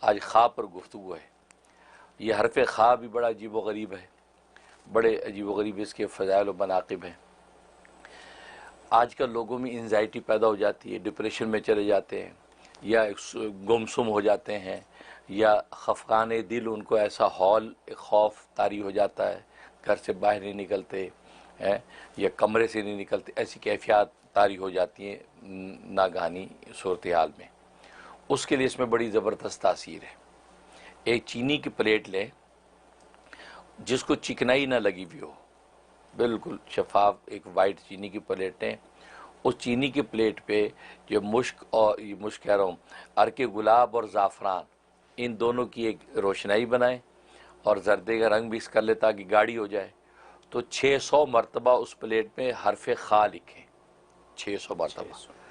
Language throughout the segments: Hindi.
आज खा पर गुफ्तगू है। ये हरफ खा भी बड़ा अजीब व गरीब है, बड़े अजीब व गरीब इसके फ़ज़ाइल व मनाक़िब हैं। आजकल लोगों में एंजाइटी पैदा हो जाती है, डिप्रेशन में चले जाते हैं, या गुमसुम हो जाते हैं, या खफकान दिल, उनको ऐसा हौल खौफ तारी हो जाता है, घर से बाहर नहीं निकलते हैं या कमरे से नहीं निकलते, ऐसी कैफियत तारी हो जाती हैं नागहानी सूरत हाल में। उसके लिए इसमें बड़ी ज़बरदस्त तासीर है। एक चीनी की प्लेट लें जिसको चिकनाई ना लगी हुई हो, बिल्कुल शफाफ एक वाइट चीनी की प्लेटें। उस चीनी की प्लेट पे जो मुश्क, और ये मुश्क कह रहा हूँ, अर्के गुलाब और ज़ाफ़रान, इन दोनों की एक रोशनाई बनाएं और जर्दे का रंग भी इस कर ले ताकि गाढ़ी हो जाए। तो 600 मरतबा उस प्लेट में हरफ खा लिखें, 600 मरतबा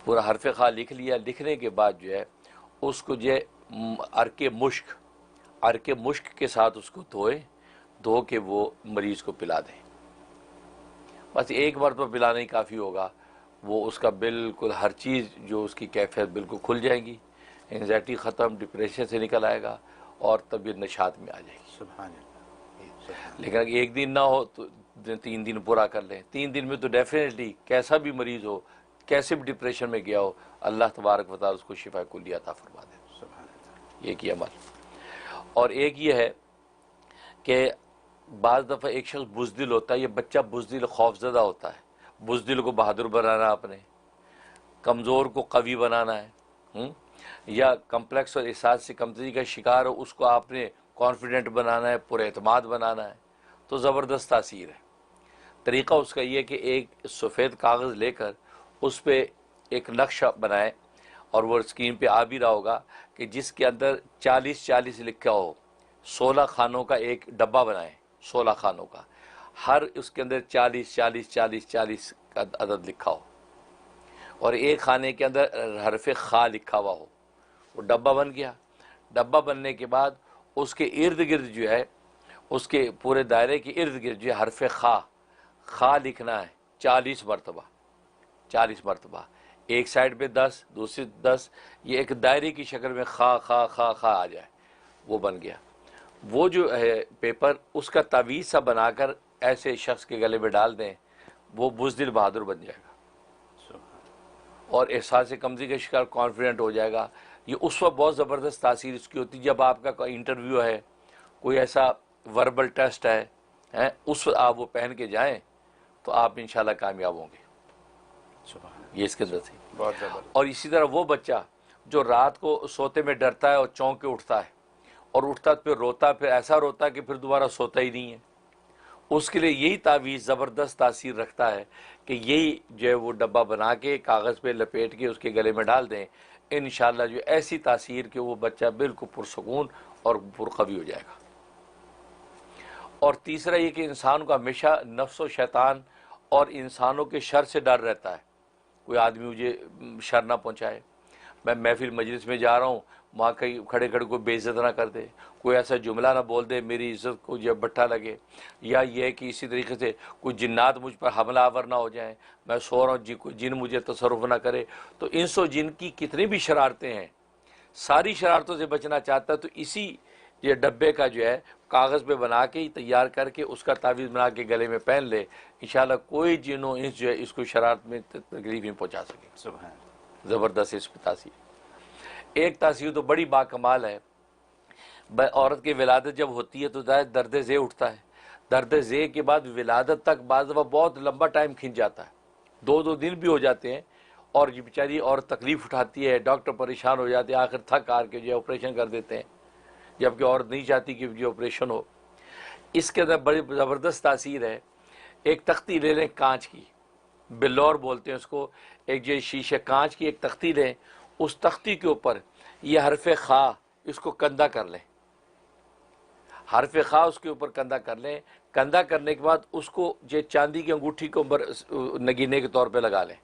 पूरा हरफ खा लिख लिया। लिखने के बाद जो है उसको जो है अर्के मुश्क के साथ उसको धो के वो मरीज़ को पिला दें। बस एक बार तो पिलाना ही काफ़ी होगा, वो उसका बिल्कुल हर चीज़ जो उसकी कैफियत बिल्कुल खुल जाएगी, एंजाइटी ख़त्म, डिप्रेशन से निकल आएगा और तबीयत नशात में आ जाएगी। सुभान अल्लाह। लेकिन अगर एक दिन ना हो तो 3 दिन पूरा कर लें। 3 दिन में तो डेफिनेटली कैसा भी मरीज़ हो, कैसे भी डिप्रेशन में गया हो, अल्लाह तबारक व तआला उसको शिफा कुल्ली अता फरमा दे। एक ही अमल। और एक ये है कि बाज़ दफ़ा एक शख्स बुज़दिल होता है, ये बच्चा बुज़दिल खौफज़दा होता है। बुज़दिल को बहादुर बनाना, अपने कमज़ोर को कवी बनाना है, या कम्प्लेक्स और एहसास से कमतरी का शिकार हो उसको आपने कॉन्फिडेंट बनाना है, पुरएतमाद बनाना है। तो ज़बरदस्त तासीर है। तरीक़ा उसका ये कि एक सफ़ेद कागज़ लेकर उस पर एक नक्शा बनाएं, और वो स्क्रीन पे आ भी रहा होगा कि जिसके अंदर 40-40 लिखा हो। 16 खानों का एक डब्बा बनाएं, 16 खानों का, हर उसके अंदर 40-40-40-40 का अदद लिखा हो, और एक खाने के अंदर हरफ खा लिखा हुआ हो। वो डब्बा बन गया। डब्बा बनने के बाद उसके इर्द गिर्द जो है, उसके पूरे दायरे के इर्द गिर्द जो है हरफ खा लिखना है 40 मरतबा। 40 मरतबा, एक साइड पे 10, दूसरी 10, ये एक दायरे की शक्ल में खा खा खा खा आ जाए, वो बन गया। वो जो है पेपर, उसका तावीज़ सा बनाकर ऐसे शख्स के गले में डाल दें, वो बुज़दिल बहादुर बन जाएगा और एहसास कमज़ोरी का शिकार कॉन्फिडेंट हो जाएगा। ये उस वक्त बहुत ज़बरदस्त तासीर इसकी होती है जब आपका कोई इंटरव्यू है, कोई ऐसा वर्बल टेस्ट है, उस वक्त आप वो पहन के जाएं तो आप इंशाल्लाह कामयाब होंगे। ये इसके अंदर थी बहुत ज़बरदस्त। और इसी तरह वो बच्चा जो रात को सोते में डरता है और चौंक के उठता है, और उठता फिर रोता, फिर ऐसा रोता कि फिर दोबारा सोता ही नहीं है, उसके लिए यही तावीज़ ज़बरदस्त तासीर रखता है कि यही जो है वो डब्बा बना के कागज़ पे लपेट के उसके गले में डाल दें। इंशाअल्लाह जो ऐसी तासीर कि वो बच्चा बिल्कुल पुरसकून और पुरकवी हो जाएगा। और तीसरा ये कि इंसान को हमेशा नफ्स व शैतान और इंसानों के शर से डर रहता है, कोई आदमी मुझे शर ना पहुँचाए, मैं महफिल मजलिस में जा रहा हूँ, वहाँ कहीं खड़े खड़े को बेइज्जत ना कर दे, कोई ऐसा जुमला ना बोल दे मेरी इज़्ज़त को जब बट्टा लगे, या ये है कि इसी तरीके से कोई जिन्नात मुझ पर हमला आवर ना हो जाए, मैं सो रहा हूँ कोई जिन मुझे तसर्रुफ़ ना करे। तो इंस व जिन की कितनी भी शरारतें हैं, सारी शरारतों से बचना चाहता है तो इसी ये डब्बे का जो है कागज़ पे बना के ही तैयार करके उसका तावीज़ बना के गले में पहन ले, इंशाल्लाह कोई जिनो इंस जो है इसको शरारत में तकलीफ नहीं पहुँचा सके। सुभान। ज़बरदस्त इस पर तासीर। एक तासीर तो बड़ी बाकमाल है। औरत की विलादत जब होती है तो दर्द ज़े उठता है, दर्द ज़े के बाद विलादत तक बाज़ दफ़ा बहुत लंबा टाइम खिंच जाता है, 2-2 दिन भी हो जाते हैं, और ये बेचारी और तकलीफ़ उठाती है, डॉक्टर परेशान हो जाते हैं, आखिर थक हार के जो है ऑपरेशन कर देते हैं, जबकि औरत नहीं चाहती कि जो ऑपरेशन हो। इसके अंदर बड़ी ज़बरदस्त तासीर है। एक तख्ती ले लें कांच की, बिल्लौर बोलते हैं उसको, एक जो शीशे कांच की एक तख्ती लें, उस तख्ती के ऊपर ये हरफ खा इसको कंधा कर लें, हरफ खा उसके ऊपर कंधा कर लें। कंधा करने के बाद उसको जो चांदी की अंगूठी के ऊपर नगीने के तौर पे लगा लें।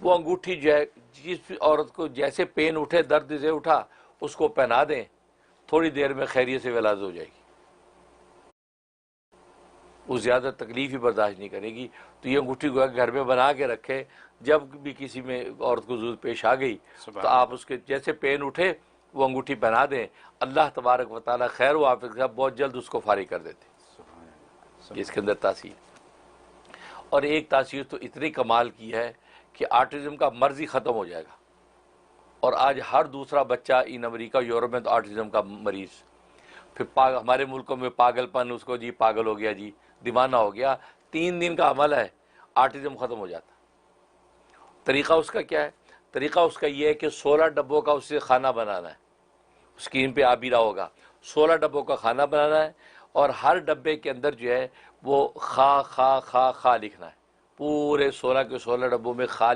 वो अंगूठी जो है जिस औरत को जैसे पेन उठे, दर्द से उठा, उसको पहना दें, थोड़ी देर में खैरियत से विलादत हो जाएगी, वो ज़्यादा तकलीफ़ ही बर्दाश्त नहीं करेगी। तो ये अंगूठी को घर में बना के रखें, जब भी किसी में औरत को ज़रूरत पेश आ गई तो आप उसके जैसे पेन उठे वो अंगूठी पहना दें, अल्लाह तबारक व तआला खैर व आफियत के साथ बहुत जल्द उसको फारिग कर देते। इसके अंदर तासीर, और एक तासीर तो इतनी कमाल की है कि आर्टिज़म का मर्ज़ ही ख़त्म हो जाएगा। और आज हर दूसरा बच्चा इन अमेरिका यूरोप में तो आर्टिज़म का मरीज़। फिर हमारे मुल्कों में पागलपन, उसको जी पागल हो गया, जी दीवाना हो गया। 3 दिन का अमल है, आर्टिज़म ख़त्म हो जाता। तरीक़ा उसका क्या है? तरीक़ा उसका ये है कि 16 डब्बों का उससे खाना बनाना है। स्क्रीन पे आ भी रहा होगा, 16 डब्बों का खाना बनाना है, और हर डब्बे के अंदर जो है वो खा लिखना है। पूरे 16 के 16 डब्बों में खा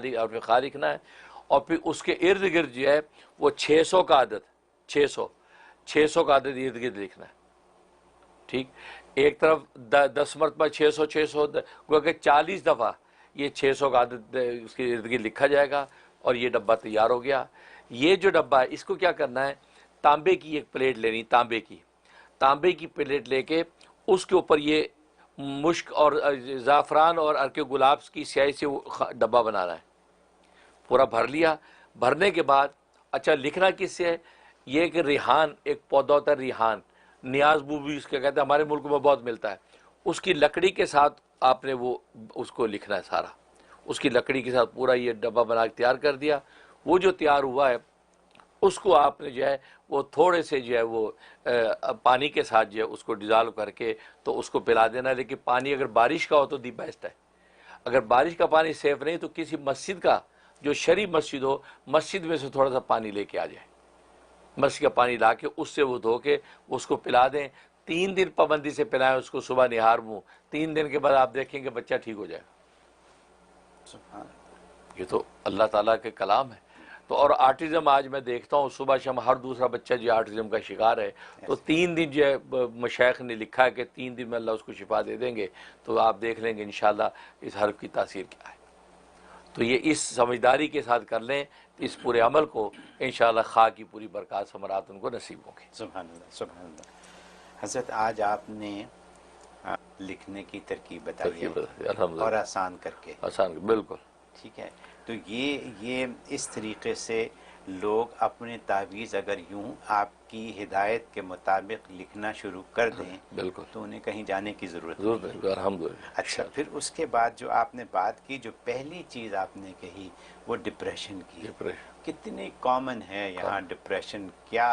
लिखना है। और फिर उसके इर्द गिर्द जो है वो 600 का आदत, 600 का आदत इर्द गिर्द लिखना है। ठीक, एक तरफ 10 मरतबा 600 क्योंकि 40 दफ़ा ये 600 का आदत उसके इर्द गिर्द लिखा जाएगा, और ये डब्बा तैयार हो गया। ये जो डब्बा है इसको क्या करना है, तांबे की एक प्लेट लेनी, तांबे की प्लेट लेके उसके ऊपर ये मुश्क और ज़ाफ़रान और अर्के गुलाब की स्याही से वो डब्बा बनाना है। पूरा भर लिया। भरने के बाद अच्छा लिखना किससे है? ये कि रिहान, एक पौधा होता है रिहान, नियाज बूबी उसके कहते हैं, हमारे मुल्क में बहुत मिलता है। उसकी लकड़ी के साथ आपने वो उसको लिखना है सारा। उसकी लकड़ी के साथ पूरा ये डब्बा बना के तैयार कर दिया। वो जो तैयार हुआ है उसको आपने जो है वो थोड़े से जो है वो पानी के साथ जो है उसको डिज़ाल्व करके तो उसको पिला देना। लेकिन पानी अगर बारिश का हो तो दी बेस्ट है। अगर बारिश का पानी सेफ नहीं तो किसी मस्जिद का, जो शरी मस्जिद हो, मस्जिद में से थोड़ा सा पानी लेके आ जाए, मस्जिद का पानी ला के उससे वो धो के उसको पिला दें। 3 दिन पाबंदी से पिलाएं उसको, सुबह निहार मुँह। 3 दिन के बाद आप देखेंगे बच्चा ठीक हो जाएगा। ये तो अल्लाह ताला के कलाम है। तो और आर्टिज़म आज मैं देखता हूँ सुबह शाम हर दूसरा बच्चा जो आर्टिज़म का शिकार है। तो 3 दिन जो है मशाइख ने लिखा है कि 3 दिन में अल्लाह उसको शिफा दे देंगे। तो आप देख लेंगे इंशाअल्लाह इस हर्फ की तासीर क्या है। तो ये इस समझदारी के साथ कर लें इस पूरे अमल को, इंशाअल्लाह खा की पूरी बरकत समरात उनको नसीब होंगे। सुभान अल्लाह, सुभान अल्लाह। हज़रत आज आपने लिखने की तरकीब बताई है और आसान करके, आसान बिल्कुल ठीक है। तो ये इस तरीके से लोग अपने तावीज़ अगर यूं आपकी हिदायत के मुताबिक लिखना शुरू कर दें, बिल्कुल, तो उन्हें कहीं जाने की ज़रूरत नहीं। अल्हम्दुलिल्लाह। अच्छा, फिर उसके बाद जो आपने बात की, जो पहली चीज़ आपने कही वो डिप्रेशन की। कितनी कॉमन है यहाँ डिप्रेशन? क्या